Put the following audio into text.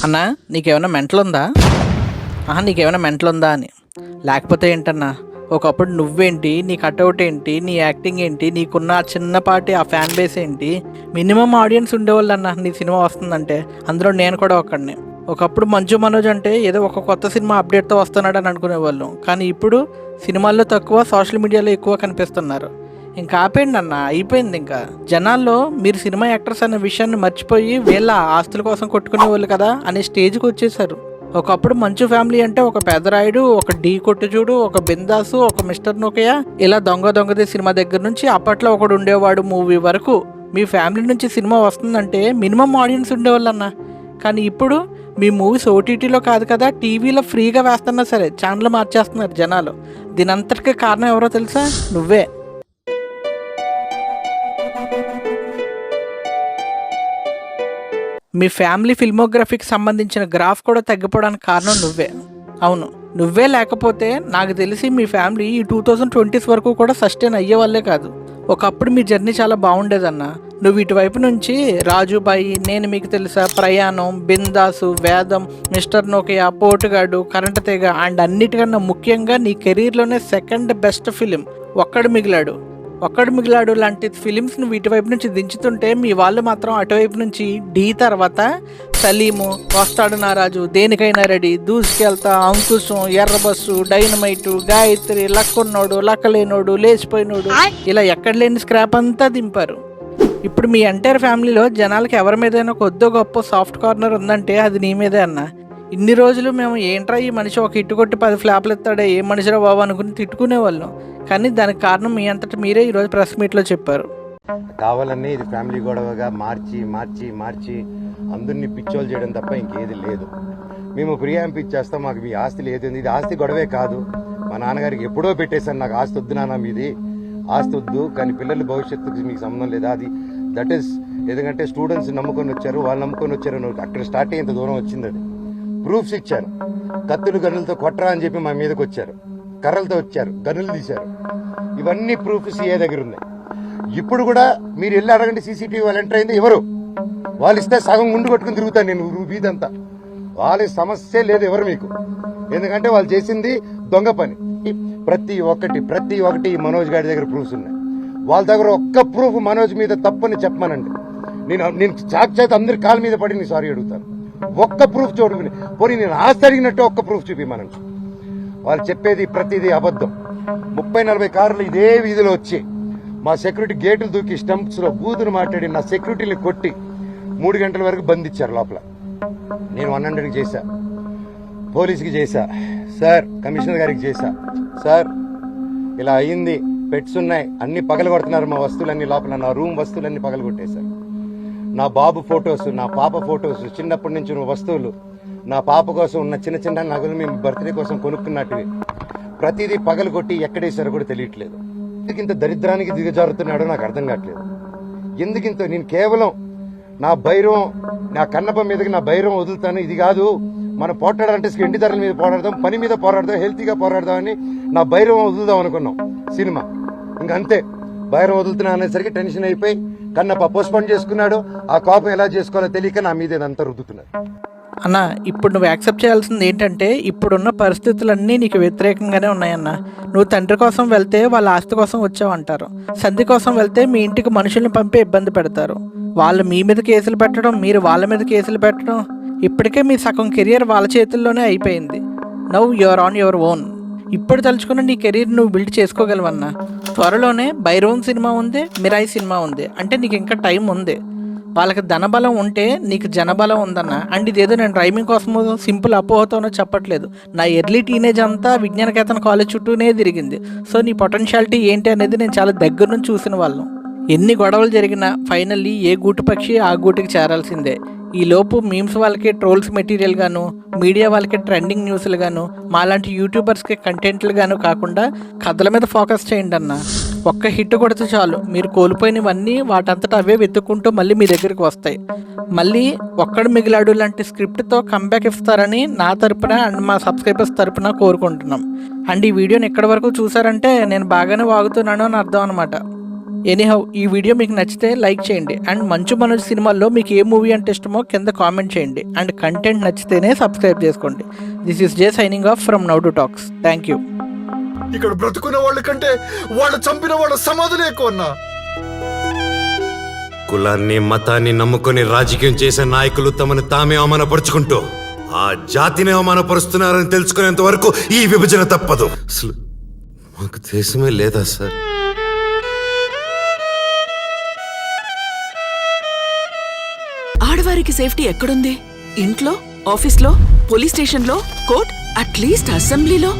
అన్నా నీకేమైనా మెంటల్ ఉందా? నీకేమైనా మెంటల్ ఉందా అని. లేకపోతే ఏంటన్నా, ఒకప్పుడు నువ్వేంటి, నీ కట్అవుట్ ఏంటి, నీ యాక్టింగ్ ఏంటి, నీకున్న ఆ చిన్నపాటి ఆ ఫ్యాన్ బేస్ ఏంటి, మినిమం ఆడియన్స్ ఉండేవాళ్ళు అన్న నీ సినిమా వస్తుందంటే. అందులో నేను కూడా ఒకడిని. ఒకప్పుడు మంచు మనోజ్ అంటే ఏదో ఒక కొత్త సినిమా అప్డేట్తో వస్తున్నాడు అని అనుకునేవాళ్ళం. కానీ ఇప్పుడు సినిమాల్లో తక్కువ, సోషల్ మీడియాలో ఎక్కువ కనిపిస్తున్నారు. ఇంకా ఆపేయండి అన్న, అయిపోయింది. ఇంకా జనాల్లో మీరు సినిమా యాక్టర్స్ అనే విషయాన్ని మర్చిపోయి వీళ్ళ ఆస్తుల కోసం కొట్టుకునే వాళ్ళు కదా అనే స్టేజ్కి వచ్చేసారు. ఒకప్పుడు మంచు ఫ్యామిలీ అంటే ఒక పెదరాయుడు, ఒక ఢీ కొట్టుచూడు, ఒక బిందాసు, ఒక మిస్టర్ నోకయ్య, ఇలా దొంగదే సినిమా దగ్గర నుంచి అప్పట్లో ఒకడు ఉండేవాడు మూవీ వరకు మీ ఫ్యామిలీ నుంచి సినిమా వస్తుందంటే మినిమం ఆడియన్స్ ఉండేవాళ్ళన్న. కానీ ఇప్పుడు మీ మూవీస్ ఓటీటీలో కాదు కదా, టీవీలో ఫ్రీగా వేస్తున్నా సరే ఛానల్ మార్చేస్తున్నారు జనాలు. దీనంతటికీ కారణం ఎవరో తెలుసా? నువ్వే. మీ ఫ్యామిలీ ఫిల్మోగ్రఫీకి సంబంధించిన గ్రాఫ్ కూడా తగ్గిపోవడానికి కారణం నువ్వే. అవును, నువ్వే లేకపోతే నాకు తెలిసి మీ ఫ్యామిలీ ఈ 2020s వరకు కూడా సస్టైన్ అయ్యే వాళ్ళే కాదు. ఒకప్పుడు మీ జర్నీ చాలా బాగుండేదన్న. నువ్వు ఇటువైపు నుంచి రాజుబాయి, నేను మీకు తెలుసా, ప్రయాణం, బిందాసు, వేదం, మిస్టర్ నోకియా, పోటుగాడు, కరెంట్ తీగ అండ్ అన్నిటికన్నా ముఖ్యంగా నీ కెరీర్లోనే సెకండ్ బెస్ట్ ఫిలిం ఒక్కడు మిగిలాడు లాంటి ఫిలిమ్స్ నువ్వు ఇటువైపు నుంచి దించుతుంటే మీ వాళ్ళు మాత్రం అటువైపు నుంచి ఢీ తర్వాత సలీము, వస్తాడు నారాజు, దేనికైనా రెడీ, దూసుకెళ్తా, అంకుశం, ఎర్రబస్సు, డైనమైటు, గాయత్రి, లక్కున్నోడు, లక్కలేనోడు, లేచిపోయినోడు, ఇలా ఎక్కడ లేని స్క్రాప్ అంతా దింపారు. ఇప్పుడు మీ ఎంటైర్ ఫ్యామిలీలో జనాలకి ఎవరి మీదైనా కొద్దో గొప్ప సాఫ్ట్ కార్నర్ ఉందంటే అది నీ మీదే అన్న. ఇన్ని రోజులు మేము ఏంట్రా ఈ మనిషి ఒక హిట్టు కొట్టి 10 ఫ్లాప్లు ఎత్తాడే, ఏ మనిషిరా బాబు అనుకుని తిట్టుకునేవాళ్ళం. కానీ దానికి కారణం మీ అంతటా మీరే ఈరోజు ప్రెస్ మీట్లో చెప్పారు. కావాలని ఇది ఫ్యామిలీ గొడవగా మార్చి మార్చి మార్చి అందరినీ పిచ్చోలు చేయడం తప్ప ఇంకేది లేదు. మేము ప్రియాంప్ ఇచ్చేస్తాం, మాకు మీ ఆస్తి లేదు. ఇది ఆస్తి గొడవే కాదు. మా నాన్నగారికి ఎప్పుడో పెట్టేశాను, నాకు ఆస్తి వద్దు నాన్న, మీది ఆస్తి వద్దు, కానీ పిల్లల భవిష్యత్తుకి మీకు సంబంధం లేదా. అది దట్ ఈస్ ఎందుకంటే స్టూడెంట్స్ నమ్ముకొని వచ్చారు, వాళ్ళు నమ్ముకొని వచ్చారు. అక్కడ స్టార్ట్ అయ్యేంత దూరం వచ్చింది. అది ప్రూఫ్స్ ఇచ్చాను. కత్తులు గన్నులతో కొట్టరా అని చెప్పి మా మీదకి వచ్చారు, కర్రలతో వచ్చారు, గన్నులు తీశారు. ఇవన్నీ ప్రూఫ్ సీఏ దగ్గర ఉన్నాయి. ఇప్పుడు కూడా మీరు వెళ్ళి అడగండి, సీసీటీవీ వాళ్ళు ఎంటర్ అయింది ఎవరు, వాళ్ళు ఇస్తే సగం ముందు కొట్టుకుని తిరుగుతాను నేను వీధంతా. వాళ్ళ సమస్య లేదు ఎవరు మీకు, ఎందుకంటే వాళ్ళు చేసింది దొంగ పని. ప్రతి ఒక్కటి మనోజ్ గారి దగ్గర ప్రూఫ్స్ ఉన్నాయి. వాళ్ళ దగ్గర ఒక్క ప్రూఫ్ మనోజ్ మీద తప్పని చెప్పమనండి, నేను సాక్షాత్ అందరి కాళ్ళ మీద పడి నేను సారీ అడుగుతాను. ఒక్క ప్రూఫ్ చూడుకుని పోనీ నేను ఆస్తి అడిగినట్టు ఒక్క ప్రూఫ్ చూపిమనండి. వాళ్ళు చెప్పేది ప్రతిదీ అబద్ధం. 30-40 కార్లు ఇదే వీధిలో వచ్చి మా సెక్యూరిటీ గేట్లు దూకి స్టంప్స్ లో బూతులు మాట్లాడి నా సెక్యూరిటీని కొట్టి 3 గంటల వరకు బంధించారు లోపల. నేను 100కి చేశా, పోలీసుకి చేశా సార్, కమిషనర్ గారికి చేశా సార్, ఇలా అయ్యింది, పెట్స్ ఉన్నాయి, అన్ని పగల కొడుతున్నారు మా వస్తువులన్నీ లోపల, నా రూమ్ వస్తువులన్నీ పగల కొట్టేశారు. నా బాబు ఫొటోస్, నా పాప ఫొటోస్, చిన్నప్పటి నుంచి ఉన్న వస్తువులు, నా పాప కోసం ఉన్న చిన్న చిన్న నగలు మేము బర్త్డే కోసం కొనుక్కున్నట్టువి ప్రతిదీ పగలు కొట్టి ఎక్కడేశారో కూడా తెలియట్లేదు. ఎందుకింత దరిద్రానికి దిగజారుతున్నాడో నాకు అర్థం కావట్లేదు. ఎందుకింత నేను కేవలం నా భైరవం, నా కన్నప్ప మీదకి నా భైరవం వదులుతాను. ఇది కాదు మనం పోరాడాలంటే ఎండి ధరల మీద పోరాడదాం, పని మీద పోరాడదాం, హెల్తీగా పోరాడదామని నా భైరవం వదులుదాం అనుకున్నాం సినిమా. ఇంకంతే, భైరవం వదులుతున్నా అనేసరికి టెన్షన్ అయిపోయి కన్నప్ప పోస్ట్పోన్ చేసుకున్నాడు. ఆ కోపం ఎలా చేసుకోవాలో తెలియక నా మీద ఇదంతా రుద్దుతున్నారు. అన్న, ఇప్పుడు నువ్వు యాక్సెప్ట్ చేయాల్సింది ఏంటంటే ఇప్పుడున్న పరిస్థితులన్నీ నీకు వ్యతిరేకంగానే ఉన్నాయన్న. నువ్వు తండ్రి కోసం వెళ్తే వాళ్ళ ఆస్తి కోసం వచ్చావంటారు, సంధి కోసం వెళ్తే మీ ఇంటికి మనుషుల్ని పంపి ఇబ్బంది పెడతారు, వాళ్ళు మీ మీద కేసులు పెట్టడం, మీరు వాళ్ళ మీద కేసులు పెట్టడం. ఇప్పటికే మీ సగం కెరియర్ వాళ్ళ చేతుల్లోనే అయిపోయింది. Now you're on your own. ఇప్పుడు తలుచుకున్న నీ కెరీర్ నువ్వు బిల్డ్ చేసుకోగలవన్నా. త్వరలోనే భైరవం సినిమా ఉంది, మిరాయి సినిమా ఉంది, అంటే నీకు ఇంకా టైం ఉంది. వాళ్ళకి ధనబలం ఉంటే నీకు జనబలం ఉందన్న. అండ్ ఇదేదో నేను రైమింగ్ కోసమో సింపుల్ అపోహతోనో చెప్పట్లేదు. నా ఎర్లీ టీనేజ్ అంతా విజ్ఞానకేతన కాలేజ్ చుట్టూనే తిరిగింది. సో నీ పొటెన్షియాలిటీ ఏంటి అనేది నేను చాలా దగ్గర నుంచి చూసిన వాళ్ళం. ఎన్ని గొడవలు జరిగినా ఫైనల్లీ ఏ గూటు పక్షి ఆ గూటికి చేరాల్సిందే. ఈలోపు మీమ్స్ వాళ్ళకి ట్రోల్స్ మెటీరియల్ గాను, మీడియా వాళ్ళకి ట్రెండింగ్ న్యూస్లు గాను, మాలాంటి యూట్యూబర్స్కి కంటెంట్లు గాను కాకుండా కథల మీద ఫోకస్ చేయండి అన్న. ఒక్క హిట్ కొడితే చాలు, మీరు కోల్పోయినవన్నీ వాటంతటా అవే వెతుక్కుంటూ మళ్ళీ మీ దగ్గరికి వస్తాయి. మళ్ళీ ఒక్కడు మిగిలాడు లాంటి స్క్రిప్ట్తో కంబ్యాక్ ఇస్తారని నా తరపున అండ్ మా సబ్స్క్రైబర్స్ తరపున కోరుకుంటున్నాం. అండ్ ఈ వీడియోని ఎక్కడి వరకు చూసారంటే నేను బాగానే వాగుతున్నాను అని అర్థం అనమాట. ఎనీహౌ ఈ వీడియో మీకు నచ్చితే లైక్ చేయండి అండ్ మంచు మనోజ్ సినిమాల్లో మీకు ఏ మూవీ అంటే ఇష్టమో కింద కామెంట్ చేయండి అండ్ కంటెంట్ నచ్చితేనే సబ్స్క్రైబ్ చేసుకోండి. This is J signing off from now to talks. Thank you. ఇక్కడ బ్రతుకున్న వాళ్ళ కంటే వాళ్ళు చంపిన వాళ్ళ సమాధులే ఎక్కువ అన్నా. కులాన్ని మతాన్ని నమ్ముకొని రాజకీయం చేసే నాయకులు తమను తామే అవమానపరుచుకుంటూ ఆ జాతిని అవమానపరుస్తున్నారని తెలుసుకునేంత వరకు ఈ విభజన తప్పదు. అసలు మాకు దేశమే లేదా సార్? ఆడవారికి సేఫ్టీ ఎక్కడుంది? ఇంట్లో, ఆఫీస్లో, పోలీస్ స్టేషన్లో, కోర్ట్, అట్లీస్ట్ అసెంబ్లీలో.